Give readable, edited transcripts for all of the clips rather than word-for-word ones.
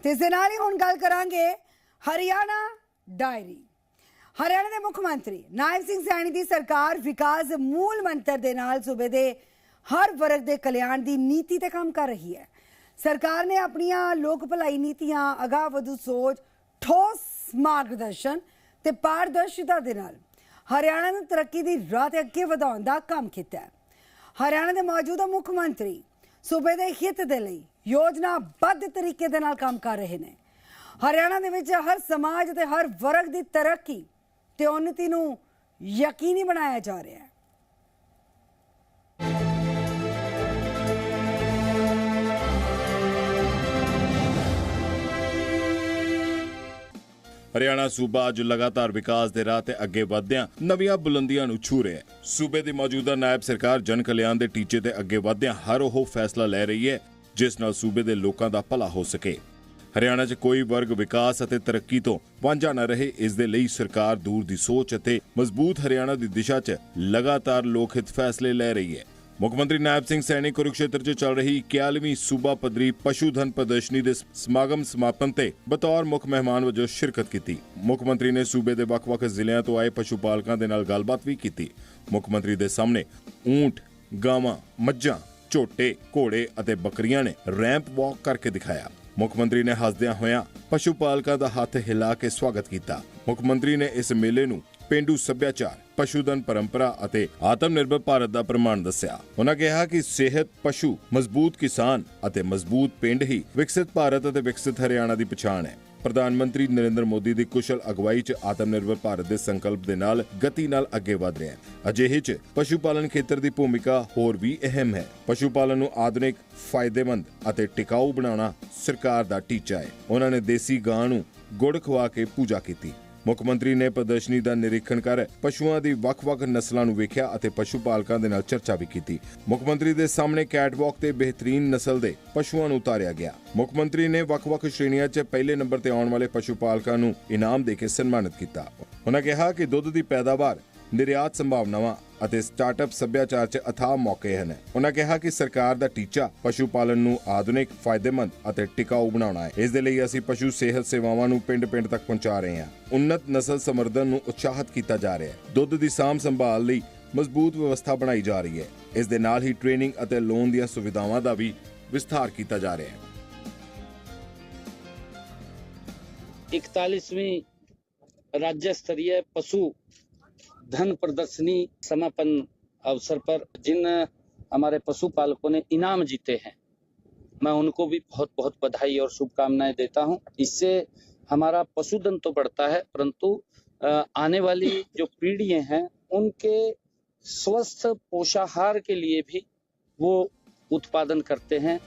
ਤੇ ਇਸ ਦੇ ਨਾਲ ਹੀ ਹੁਣ ਗੱਲ ਕਰਾਂਗੇ ਹਰਿਆਣਾ ਡਾਇਰੀ। ਹਰਿਆਣਾ ਦੇ ਮੁੱਖ ਮੰਤਰੀ ਨਾਇਬ ਸਿੰਘ ਸੈਣੀ ਦੀ ਸਰਕਾਰ ਵਿਕਾਸ ਮੂਲ ਮੰਤਰ ਦੇ ਨਾਲ ਸੂਬੇ ਦੇ ਹਰ ਵਰਗ ਦੇ ਕਲਿਆਣ ਦੀ ਨੀਤੀ ਤੇ ਕੰਮ ਕਰ ਰਹੀ ਹੈ। ਸਰਕਾਰ ਨੇ ਆਪਣੀਆਂ ਲੋਕ ਭਲਾਈ ਨੀਤੀਆਂ, ਅਗਾਂਹ ਵਧੂ ਸੋਚ, ਠੋਸ ਮਾਰਗਦਰਸ਼ਨ ਤੇ ਪਾਰਦਰਸ਼ਤਾ ਦੇ ਨਾਲ ਹਰਿਆਣਾ ਨੂੰ ਤਰੱਕੀ ਦੀ ਰਾਹ ਤੇ ਅੱਗੇ ਵਧਾਉਣ ਦਾ ਕੰਮ ਕੀਤਾ ਹੈ। ਹਰਿਆਣਾ ਦੇ ਮੌਜੂਦਾ ਮੁੱਖ ਮੰਤਰੀ सूबे के हित के लिए योजनाबद्ध तरीके दे नाल काम कर रहे हैं। हरियाणा दे विच हर समाज ते हर वर्ग की तरक्की ते उन्नति नूं यकीनी बनाया जा रहा है। हरियाणा सूबा अज लगातार विकास के राह ते अगे वधदियां नवीं बुलंदियां नूं छू रहा है। सूबे की मौजूदा नायब सरकार जन कल्याण के टीचे ते अगे वधदियां हर वो फैसला लै रही है जिस नाल सूबे के लोगों का भला हो सके। हरियाणा च कोई वर्ग विकास अते तरक्की तो वांझा न रहे, इस दे लई सरकार दूर दी सोच अते मजबूत हरियाणा की दिशा च लगातार लोकहित फैसले लै रही है। मुख्यमंत्री नायब सिंह सैनी कुरुक्षेत्र च चल रही 41वीं सूबा पद्धरी पशुधन प्रदर्शनी के समागम समापन ते बतौर मुख मेहमान वजों शिरकत की। मुख्यमंत्री ने सूबे के वख-वख जिलियां तो आए पशुपालकों के नाल गलबात भी की। मुख्यमंत्री के सामने ऊंट, गावां, मज्जां, झोटे, घोड़े अते बकरियां ने रैंप वॉक करके दिखाया। मुख्यमंत्री ने हसदियां होयां पशुपालकों का हाथ हिला के स्वागत किया। मुख्यमंत्री ने इस मेले नूं पेंडू सभ्याचार, पशुधन परंपरा अते आत्मनिर्भर भारत का प्रमाण दस्या। उन्होंने कहा कि सेहत, पशु, मजबूत किसान अते मजबूत पिंड ही विकसित भारत अते विकसित हरियाणा की पछाण है। प्रधानमंत्री नरेंद्र मोदी की कुशल अगवाई च आत्मनिर्भर भारत के संकल्प के नाल गति नाल अगे वध रहा है। अजिहे च पशुपालन खेत्र की भूमिका होर भी अहम है। पशुपालन नूं आधुनिक, फायदेमंद अते टिकाऊ बनाना सरकार का टीचा है। उन्होंने देसी गां नूं गुड़ खवा के पूजा की। मुख्यमंत्री ने प्रदर्शनी का निरीक्षण कर पशुओं की वख-वख नस्लों नूं वेख्या अते पशुपालकों के नाल चर्चा भी की। मुख्यमंत्री के सामने कैटवॉक ते बेहतरीन नस्ल के पशुओं नूं उतारिया गया। मुख्यमंत्री ने वख-वख श्रेणियां च पहले नंबर ते आउण वाले पशुपालकों नूं इनाम देके सन्मानित किया। उन्होंने कहा कि दुध की पैदावार, निर्यात संभावनावां ਅਤੇ ਸਟਾਰਟਅਪ ਸੱਭਿਆਚਾਰ 'ਚ ਅਥਾਹ ਮੌਕੇ ਹਨ। ਉਹਨਾਂ ਕਿਹਾ ਕਿ ਸਰਕਾਰ ਦਾ ਟੀਚਾ ਪਸ਼ੂਪਾਲਨ ਨੂੰ ਆਧੁਨਿਕ, ਫਾਇਦੇਮੰਦ ਅਤੇ ਟਿਕਾਊ ਬਣਾਉਣਾ ਹੈ। ਇਸ ਦੇ ਲਈ ਅਸੀਂ ਪਸ਼ੂ ਸਿਹਤ ਸੇਵਾਵਾਂ ਨੂੰ ਪਿੰਡ-ਪਿੰਡ ਤੱਕ ਪਹੁੰਚਾ ਰਹੇ ਹਾਂ। ਉન્નਤ ਨਸਲ ਸਮਰਧਨ ਨੂੰ ਉਤਸ਼ਾਹਿਤ ਕੀਤਾ ਜਾ ਰਿਹਾ ਹੈ। ਦੁੱਧ ਦੀ ਸਾਂਭ ਸੰਭਾਲ ਲਈ ਮਜ਼ਬੂਤ ਵਿਵਸਥਾ ਬਣਾਈ ਜਾ ਰਹੀ ਹੈ। ਇਸ ਦੇ ਨਾਲ ਹੀ ਟ੍ਰੇਨਿੰਗ ਅਤੇ ਲੋਨ ਦੀਆਂ ਸੁਵਿਧਾਵਾਂ ਦਾ ਵੀ ਵਿਸਥਾਰ ਕੀਤਾ ਜਾ ਰਿਹਾ ਹੈ। 41वीं राज्य स्तरीय पशु धन प्रदर्शनी समापन अवसर पर जिन हमारे पशुपालकों ने इनाम जीते हैं, मैं उनको भी बहुत बहुत बधाई और शुभकामनाएं देता हूं। इससे हमारा पशुधन तो बढ़ता है, परंतु आने वाली जो पीढ़ियां हैं उनके स्वस्थ पोषाहार के लिए भी वो उत्पादन करते हैं।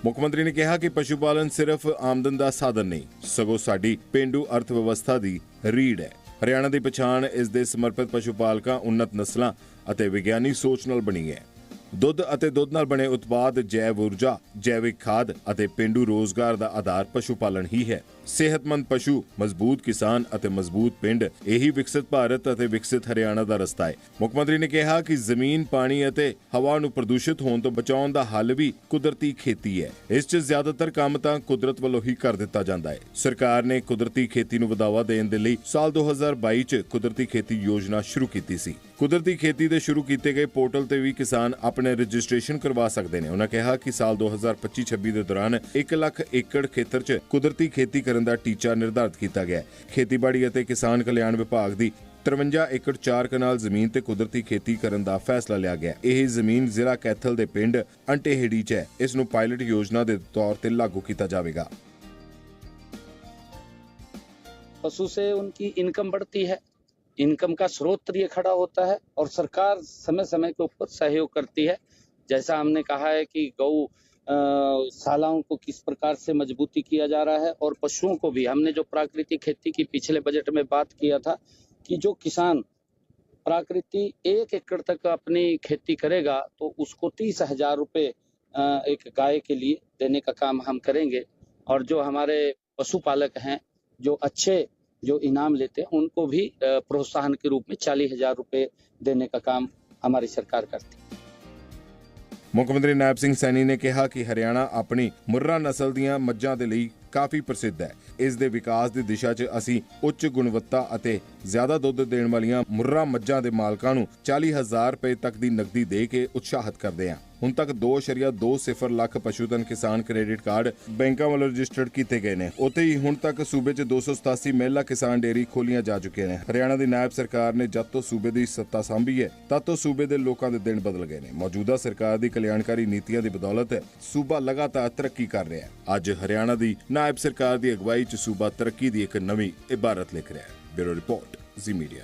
मुख्यमंत्री ने कहा कि पशुपालन सिर्फ आमदन का साधन नहीं, सगों साडी पेंडू अर्थव्यवस्था की रीढ़ है। हरियाणा की पछाण इस दे समर्पित पशुपालकों, उन्नत नस्लों अते विज्ञानी सोच नाल बनी है। दुध अते दुध नाल बने उत्पाद, जैव ऊर्जा, जैविक खाद अते पेंडू रोजगार का आधार पशुपालन ही है। सेहतमंद पशु, मजबूत किसान अते मजबूत पिंड, यही विकसित भारत अते विकसित हरियाणा का रस्ता है। मुख्यमंत्री ने कहा कि जमीन, पानी अते हवा नूं प्रदूषित होने तो बचाउण दा हल भी कुदरती खेती है। इस च ज्यादातर काम तां कुदरत वल्लों ही कर दिता जांदा है। सरकार ने कुदरती खेती नूं वधावा देण दे लई साल 2022 च कुदरती खेती योजना शुरू कीती सी। कुदरती खेती दे शुरू कीते गए पोर्टल ते भी किसान अपने रजिस्ट्रेशन करवा सकते हैं। उन्होंने कहा कि साल 2025-26 के दौरान 1 लाख एकड़ खेतर च कुदरती खेती करने का टीचा निर्धारित किया गया। खेतीबाड़ी और किसान कल्याण विभाग की 53 एकड़ 4 कनाल जमीन ते कुदरती खेती करने का फैसला लिया गया। यह जमीन जिला कैथल के पिंड अंटेहेड़ी च है। इस नूं पायलट योजना के तौर पर लागू किया जाएगा। पशु से उनकी इनकम बढ़ती है, इनकम का स्रोत ये खड़ा होता है और सरकार समय समय के ऊपर सहयोग करती है। जैसा हमने कहा है कि गौ शालाओं को किस प्रकार से मजबूती किया जा रहा है और पशुओं को भी हमने जो प्राकृतिक खेती की पिछले बजट में बात किया था कि जो किसान प्राकृतिक 1 एकड़ तक अपनी खेती करेगा तो उसको 30,000 रुपये एक गाय के लिए देने का काम हम करेंगे। और जो हमारे पशुपालक हैं जो अच्छे जो इनाम लेते हैं उनको भी प्रोत्साहन के रूप में 40,000 रुपये देने का काम हमारी सरकार करती है। ਮੁੱਖ ਮੰਤਰੀ ਨਾਇਬ ਸਿੰਘ ਸੈਣੀ ਨੇ ਕਿਹਾ ਕਿ ਹਰਿਆਣਾ ਆਪਣੀ ਮੁर्रा ਨਸਲ ਦੀਆਂ ਮੱਝਾਂ ਦੇ ਲਈ ਕਾਫੀ ਪ੍ਰਸਿੱਧ ਹੈ। ਇਸ ਦੇ ਵਿਕਾਸ ਦੀ ਦਿਸ਼ਾ 'ਚ ਅਸੀਂ ਉੱਚ ਗੁਣਵੱਤਾ ਅਤੇ ਜ਼ਿਆਦਾ ਦੁੱਧ ਦੇਣ ਵਾਲੀਆਂ ਮੁर्रा ਮੱਝਾਂ ਦੇ ਮਾਲਕਾਂ ਨੂੰ 40,000 ਰੁਪਏ ਤੱਕ ਦੀ ਨਕਦੀ ਦੇ ਕੇ ਉਤਸ਼ਾਹਿਤ ਕਰਦੇ ਹਾਂ। ਹੁਣ ਤੱਕ 2.20 ਲੱਖ ਪਸ਼ੂਧਨ ਕਿਸਾਨ ਕ੍ਰੈਡਿਟ ਕਾਰਡ ਬੈਂਕਾਂ ਵੱਲੋਂ ਰਜਿਸਟਰਡ ਕੀਤੇ ਗਏ ਨੇ। ਉੱਥੇ ਹੀ ਹੁਣ ਤੱਕ ਸੂਬੇ 'ਚ 287 ਮਹਿਲਾ ਕਿਸਾਨ ਡੇਅਰੀ ਖੋਲੀਆਂ ਜਾ ਚੁੱਕੀਆਂ ਨੇ। ਹਰਿਆਣਾ ਦੀ ਨਾਇਬ ਸਰਕਾਰ ਨੇ ਜਦ ਤੋਂ ਸੂਬੇ ਦੀ ਸੱਤਾ ਸੰਭੀ ਹੈ ਤਦ ਤੋਂ ਸੂਬੇ ਦੇ ਲੋਕਾਂ ਦੇ ਦਿਨ ਬਦਲ ਗਏ ਨੇ। ਮੌਜੂਦਾ ਸਰਕਾਰ ਦੀ ਕਲਿਆਣਕਾਰੀ ਨੀਤੀਆਂ ਦੀ ਬਦੌਲਤ ਸੂਬਾ ਲਗਾਤਾਰ ਤਰੱਕੀ ਕਰ ਰਿਹਾ ਹੈ। ਅੱਜ ਹਰਿਆਣਾ ਦੀ ਨਾਇਬ ਸਰਕਾਰ ਦੀ ਅਗਵਾਈ 'ਚ ਸੂਬਾ ਤਰੱਕੀ ਦੀ ਇੱਕ ਨਵੀਂ ਇਬਾਰਤ ਲਿਖ ਰਿਹਾ ਹੈ। ਬਿਊਰੋ ਰਿਪੋਰਟ, ਜ਼ੀ ਮੀਡੀਆ।